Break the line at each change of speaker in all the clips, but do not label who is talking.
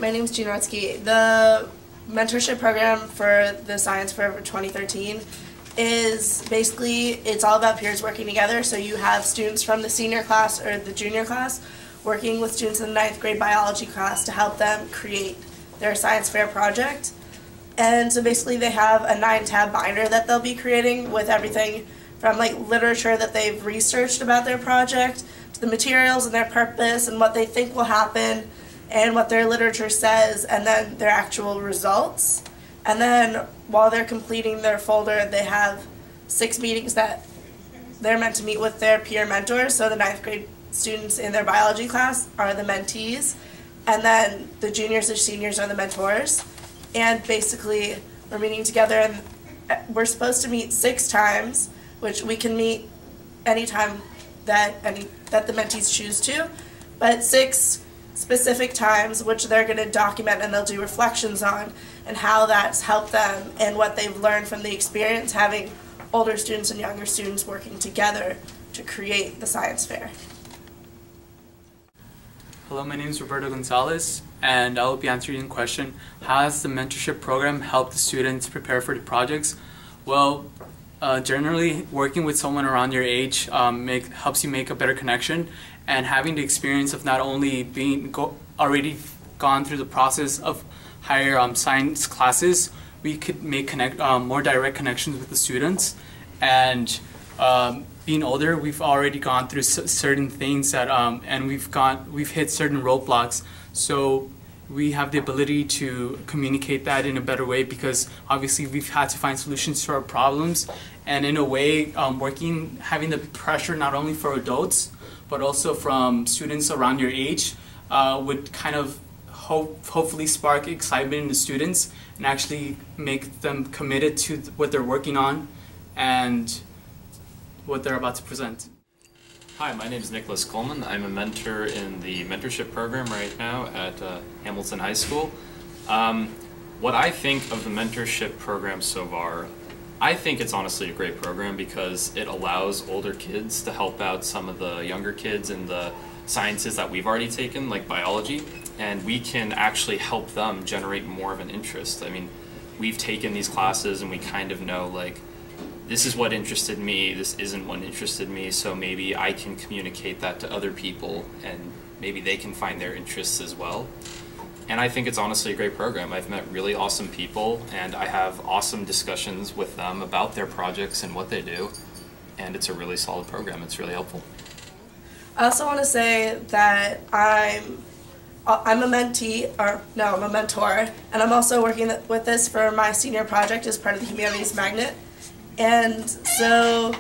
my name is Gina Rutsky. The mentorship program for the Science Fair for 2013 is basically, it's all about peers working together. So you have students from the senior class or the junior class working with students in the 9th grade biology class to help them create their science fair project. And so basically they have a 9-tab binder that they'll be creating with everything from like literature that they've researched about their project to the materials and their purpose and what they think will happen and what their literature says, and then their actual results. And then while they're completing their folder, they have 6 meetings that they're meant to meet with their peer mentors. So the 9th grade students in their biology class are the mentees, and then the juniors and seniors are the mentors. And basically we're meeting together, and we're supposed to meet 6 times, which we can meet anytime that the mentees choose to, but 6 specific times which they're going to document and they'll do reflections on and how that's helped them and what they've learned from the experience having older students and younger students working together to create the science fair.
Hello, my name is Roberto Gonzalez, and I will be answering the question, how has the mentorship program helped the students prepare for the projects? Well, generally working with someone around your age helps you make a better connection, and having the experience of not only being already gone through the process of higher science classes, we could make more direct connections with the students. And being older, we've already gone through certain things that and we've hit certain roadblocks, so we have the ability to communicate that in a better way, because obviously we've had to find solutions to our problems. And in a way, having the pressure not only for adults but also from students around your age would kind of hopefully spark excitement in the students and actually make them committed to what they're working on and what they're about to present.
Hi, my name is Nicholas Coleman. I'm a mentor in the mentorship program right now at Hamilton High School. What I think of the mentorship program so far, I think it's honestly a great program because it allows older kids to help out some of the younger kids in the sciences that we've already taken, like biology, and we can actually help them generate more of an interest. I mean, we've taken these classes and we kind of know, like, this is what interested me, this isn't what interested me, so maybe I can communicate that to other people and maybe they can find their interests as well. And I think it's honestly a great program. I've met really awesome people and I have awesome discussions with them about their projects and what they do, and it's a really solid program. It's really helpful.
I also want to say that I'm a mentee, I'm a mentor, and I'm also working with this for my senior project as part of the Humanities Magnet. And so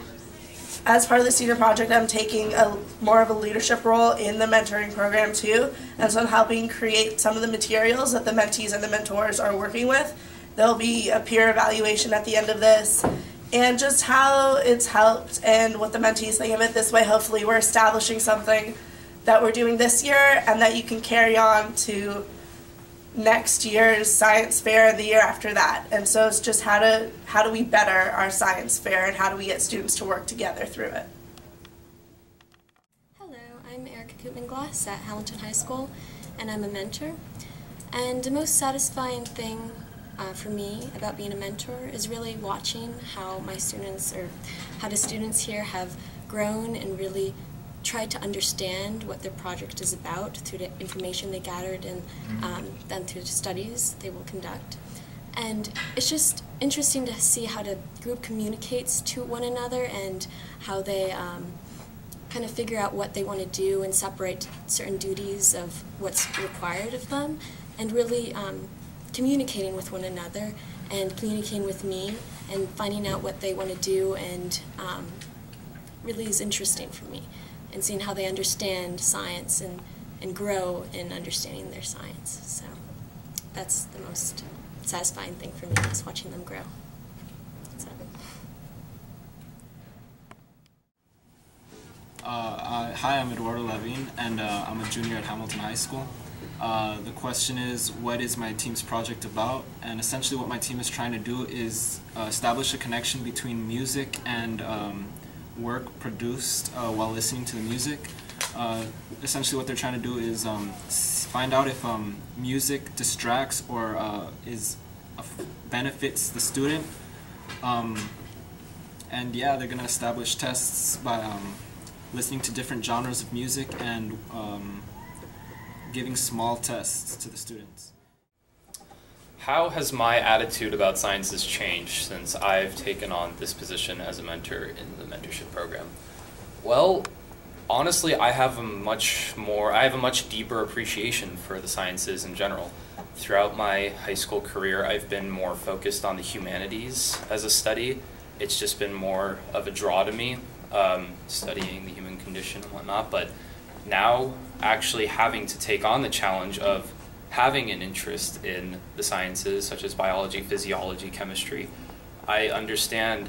as part of the senior project, I'm taking more of a leadership role in the mentoring program too. And so I'm helping create some of the materials that the mentees and the mentors are working with. There'll be a peer evaluation at the end of this, and just how it's helped and what the mentees think of it. This way, hopefully, we're establishing something that we're doing this year and that you can carry on to next year's science fair and the year after that. And so it's just how do we better our science fair and how do we get students to work together through it.
Hello, I'm Erica Koopman-Glass at Hamilton High School, and I'm a mentor. And the most satisfying thing for me about being a mentor is really watching how my students, or how the students here have grown and really tried to understand what their project is about through the information they gathered and then through the studies they will conduct. And it's just interesting to see how the group communicates to one another and how they kind of figure out what they want to do and separate certain duties of what's required of them, and really communicating with one another and communicating with me and finding out what they want to do, and really is interesting for me, and seeing how they understand science and grow in understanding their science. So that's the most satisfying thing for me, is watching them grow. So.
Hi, I'm Eduardo Lavin, and I'm a junior at Hamilton High School. The question is, what is my team's project about? And essentially what my team is trying to do is establish a connection between music and work produced while listening to the music. Essentially what they're trying to do is find out if music distracts or benefits the student. And yeah, they're going to establish tests by listening to different genres of music and giving small tests to the students.
How has my attitude about sciences changed since I've taken on this position as a mentor in the mentorship program? Well, honestly, I have a much deeper appreciation for the sciences in general. Throughout my high school career, I've been more focused on the humanities as a study. It's just been more of a draw to me, studying the human condition and whatnot, but now actually having to take on the challenge of having an interest in the sciences such as biology, physiology, chemistry, I understand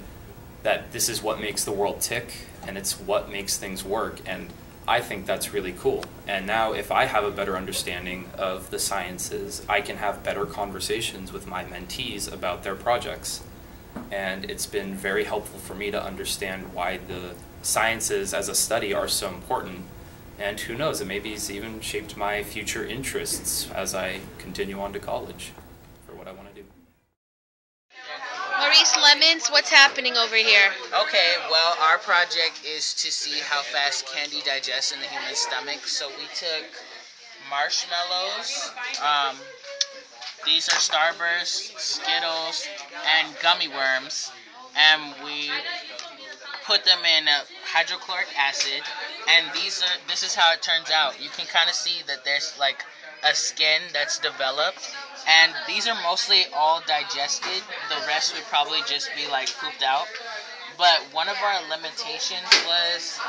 that this is what makes the world tick and it's what makes things work, and I think that's really cool. And now if I have a better understanding of the sciences, I can have better conversations with my mentees about their projects. And it's been very helpful for me to understand why the sciences as a study are so important. And who knows, it maybe has even shaped my future interests as I continue on to college for what I want to do.
Maurice Lemons, what's happening over here?
Okay, well, our project is to see how fast candy digests in the human stomach. So we took marshmallows, these are Starburst, Skittles, and gummy worms, and we put them in hydrochloric acid, and this is how it turns out. You can kind of see that there's like a skin that's developed, and these are mostly all digested. The rest would probably just be like pooped out. But one of our limitations was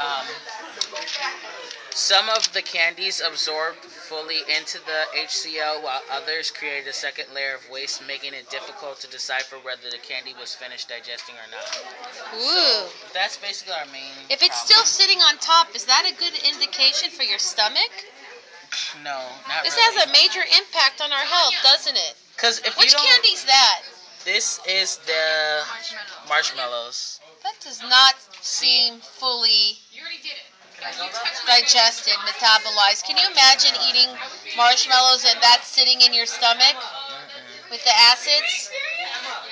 some of the candies absorbed fully into the HCl, while others created a second layer of waste, making it difficult to decipher whether the candy was finished digesting or not.
Ooh.
So that's basically our main
If it's
problem.
still sitting on top, is that a good indication for your stomach?
No, not
This
really.
has a major impact on our health, doesn't it?
'Cause if
Which
you don't,
candy's that?
this is the marshmallows.
That does not seem fully digested, metabolized. Can you imagine eating marshmallows and that sitting in your stomach with the acids?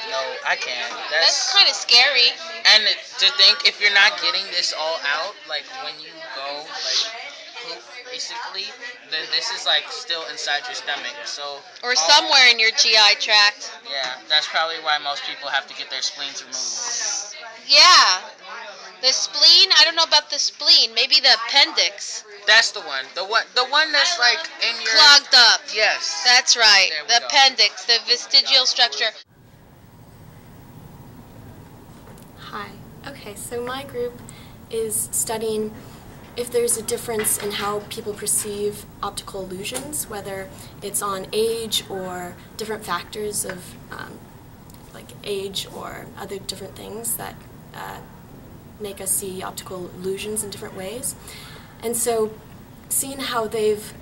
No, I can't.
That's kind of scary.
And to think, if you're not getting this all out, like when you go, like poop, basically, then this is like still inside your stomach. So
Or somewhere in your GI tract.
yeah, that's probably why most people have to get their spleens removed.
Yeah. The spleen, I don't know about the spleen. Maybe the appendix.
That's the one. The one that's like in your
Clogged up.
Yes.
That's right.
There we
The
go.
appendix, the vestigial structure.
Hi. Okay, so my group is studying if there's a difference in how people perceive optical illusions, whether it's on age or different factors of like age or other different things that make us see optical illusions in different ways. And so seeing how they've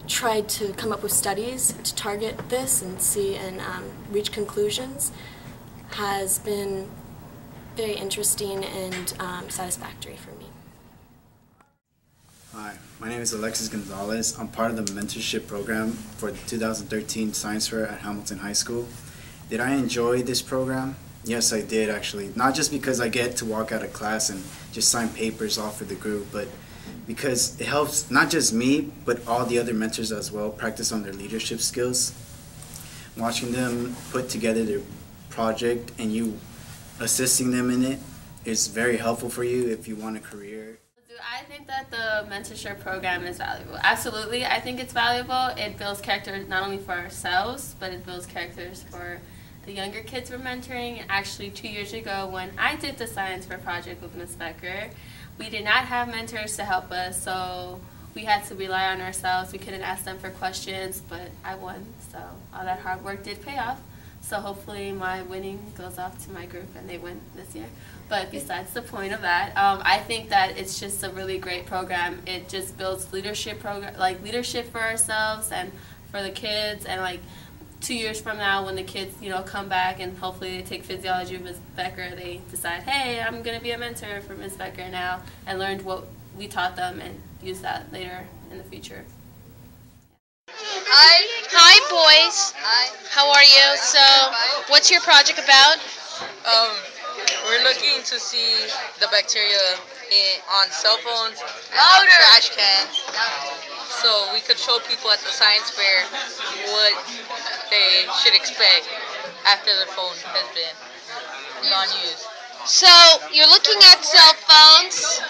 tried to come up with studies to target this and see and reach conclusions has been very interesting and satisfactory for me.
Hi, my name is Alexis Gonzalez. I'm part of the mentorship program for the 2013 Science Fair at Hamilton High School. Did I enjoy this program? Yes, I did actually. Not just because I get to walk out of class and just sign papers off for the group, but because it helps not just me, but all the other mentors as well practice on their leadership skills. Watching them put together their project and you assisting them in it is very helpful for you if you want a career.
I think that the mentorship program is valuable. Absolutely, I think it's valuable. It builds character not only for ourselves, but it builds characters for the younger kids we're mentoring. Actually, 2 years ago when I did the Science Fair project with Ms. Becker, we did not have mentors to help us, so we had to rely on ourselves. We couldn't ask them for questions, but I won, so all that hard work did pay off. So hopefully my winning goes off to my group and they win this year. But besides the point of that, I think that it's just a really great program. It just builds leadership leadership for ourselves and for the kids. And like 2 years from now, when the kids come back and hopefully they take physiology with Ms. Becker, they decide, hey, I'm going to be a mentor for Ms. Becker now, and learned what we taught them, and use that later in the future.
Hi, boys. How are you? So, what's your project about?
We're looking to see the bacteria on cell phones and on trash cans, so we could show people at the science fair what they should expect after their phone has been non-used.
So, you're looking at cell phones,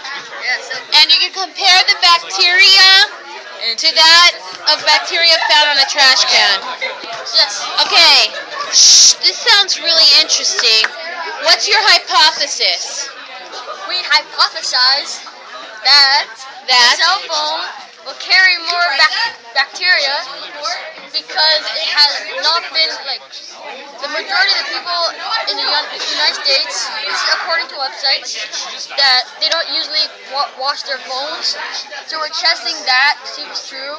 and you can compare the bacteria to that of bacteria found on a trash can.
Yes.
Okay, this sounds really interesting. What's your hypothesis?
We hypothesize that the cell phone will carry more bacteria because it has not been, like, the majority of the people in the United States, according to websites, that they don't usually wash their phones. So we're testing that to see if it's true.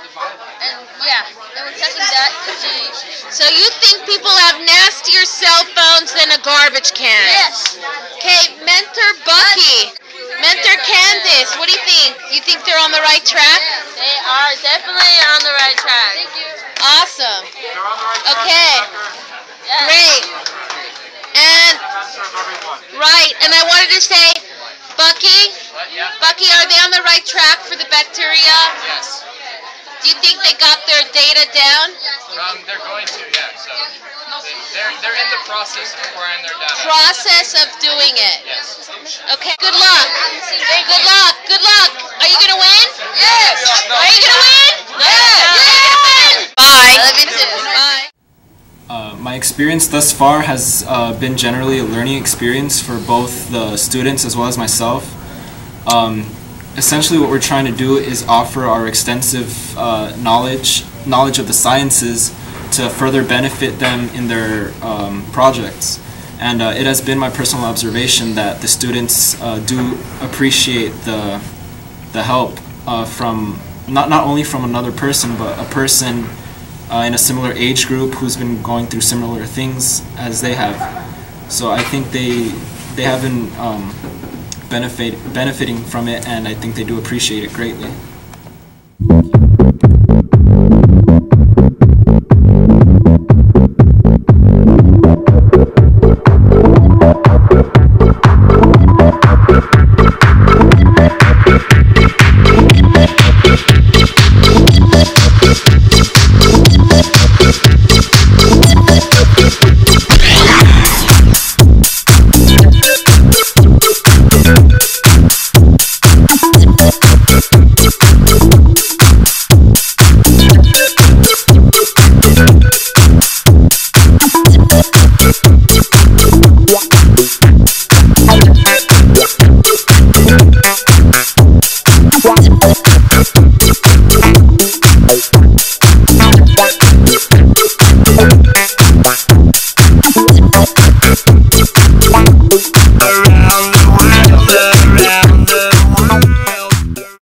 And yeah, and we're testing that to see.
So you think people have nastier cell phones than a garbage can?
Yes.
Okay, Mentor Bucky. Mentor Candace, what do you think? You think they're on the right track?
They are definitely on the right track. Thank you.
Awesome. Okay. Great. And right, and I wanted to say, Bucky, are they on the right track for the bacteria?
Yes.
Do you think they got their data down?
They're going to, yeah. So they're in the process of acquiring their data.
Process of doing it.
Yes.
Okay. Good luck. Good luck. Good luck. Are you gonna win?
Yes.
Are you gonna win?
Yes.
You're gonna win. Bye. I love you too. Bye.
My experience thus far has been generally a learning experience for both the students as well as myself. Essentially what we're trying to do is offer our extensive knowledge of the sciences to further benefit them in their projects. And it has been my personal observation that the students do appreciate the help from not only from another person, but a person in a similar age group who's been going through similar things as they have. So I think they have been benefiting from it, and I think they do appreciate it greatly.